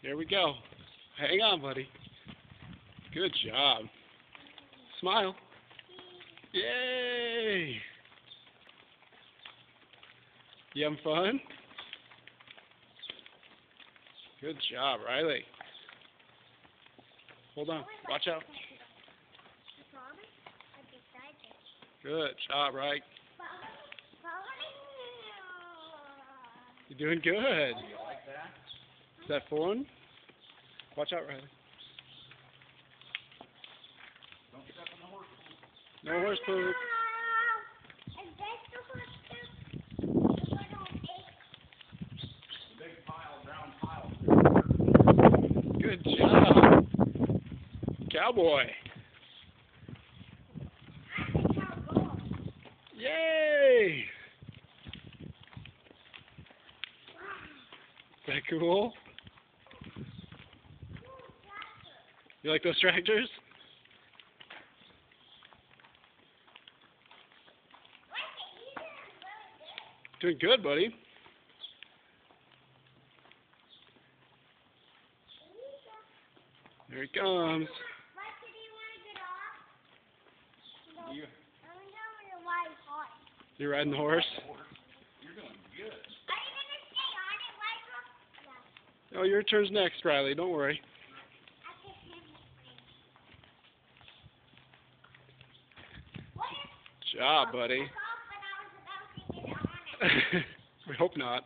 Here we go. Hang on, buddy. Good job. Smile. Yay! You having fun? Good job, Riley. Hold on. Watch out. Good job, right? You're doing good. You like that? Is that fun? Watch out, Riley. Don't step on the horse. No horse poop. Big pile, brown pile. Good job. Cowboy. Yay! Is that cool? You like those tractors? Doing good, buddy. Here he comes. You, You riding the horse? you're doing good. Oh, your turn's next, Riley. Don't worry. Job, buddy. We hope not.